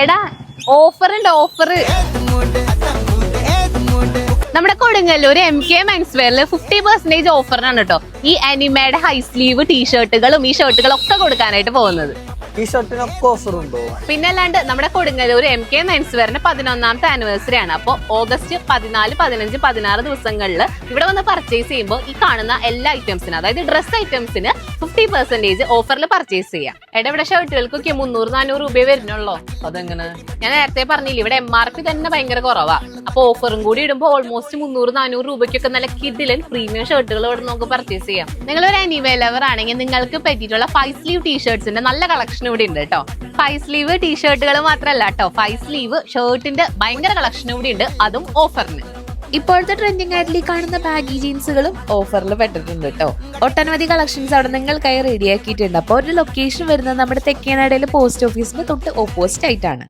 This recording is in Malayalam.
എടാ ഓഫർ ഉണ്ട് ഓഫർ. നമ്മുടെ കൊടുങ്ങല്ലൂർ MK മെൻസ് വെയറിൽ 50% ഓഫറിനാണ് കേട്ടോ ഈ അനിമയുടെ ഹൈ സ്ലീവ് ടീഷർട്ടുകളും ഈ ഷർട്ടുകളും ഒക്കെ കൊടുക്കാനായിട്ട് പോകുന്നത്. ഈ ഷർട്ടിനൊക്കെ ഓഫർ ഉണ്ടോ? പിന്നെ അല്ലാണ്ട് നമ്മുടെ കൊടുങ്ങല്ലൂർ MK മെൻസ് വെയറിന്റെ 11ാമത്തെ ആനിവേഴ്സറി ആണ്. അപ്പോൾ ഓഗസ്റ്റ് 14, 15, 16 ദിവസങ്ങളിൽ ഇവിടെ വന്ന് പർച്ചേസ് ചെയ്യുമ്പോൾ ഈ കാണുന്ന എല്ലാ ഐറ്റംസിനും, അതായത് ഡ്രസ് ഐറ്റംസിന് 50% ഓഫറിൽ പർച്ചേസ് ചെയ്യാം. ഇവിടെ ഷർട്ടുകൾക്കൊക്കെ 300-400 രൂപ വരുന്നുള്ളൂ. അതെങ്ങനെ? ഞാൻ നേരത്തെ പറഞ്ഞില്ല, ഇവിടെ MRP തന്നെ ഭയങ്കര കുറവാ. അപ്പൊ ഓഫറും കൂടി ഇടുമ്പോൾ ഓൾമോസ്റ്റ് 300-400 രൂപയ്ക്കൊക്കെ നല്ല കിഡിലൻ പ്രീമിയം ഷർട്ടുകൾ ഇവിടെ നമുക്ക് പർച്ചേസ് ചെയ്യാം. നിങ്ങളൊരു അനിവേ ലവർ ആണെങ്കിൽ നിങ്ങൾക്ക് പറ്റിയിട്ടുള്ള 5 സ്ലീവ് ടീഷർട്സിന്റെ നല്ല കളക്ഷൻ ഇവിടെ ഉണ്ട് കേട്ടോ. 5 സ്ലീവ് ടീഷർട്ടുകൾ മാത്രമല്ല കേട്ടോ, 5 സ്ലീവ് ഷർട്ടിന്റെ ഭയങ്കര കളക്ഷൻ ഇവിടെ ഉണ്ട്, അതും ഓഫറിന്. ഇപ്പോഴത്തെ ട്രെൻഡിങ് ആയിട്ട് ഈ കാണുന്ന ബാഗി ജീൻസുകളും ഓഫറിൽ പെട്ടിട്ടുണ്ട് കേട്ടോ. ഒട്ടനവധി കളക്ഷൻസ് അവിടെ നിങ്ങൾക്കായി റെഡിയാക്കിയിട്ടുണ്ട്. അപ്പോൾ ഒരു ലൊക്കേഷൻ വരുന്നത് നമ്മുടെ തെക്കേനടയിലെ പോസ്റ്റ് ഓഫീസിന്റെ തൊട്ട് ഓപ്പോസിറ്റ് ആയിട്ടാണ്.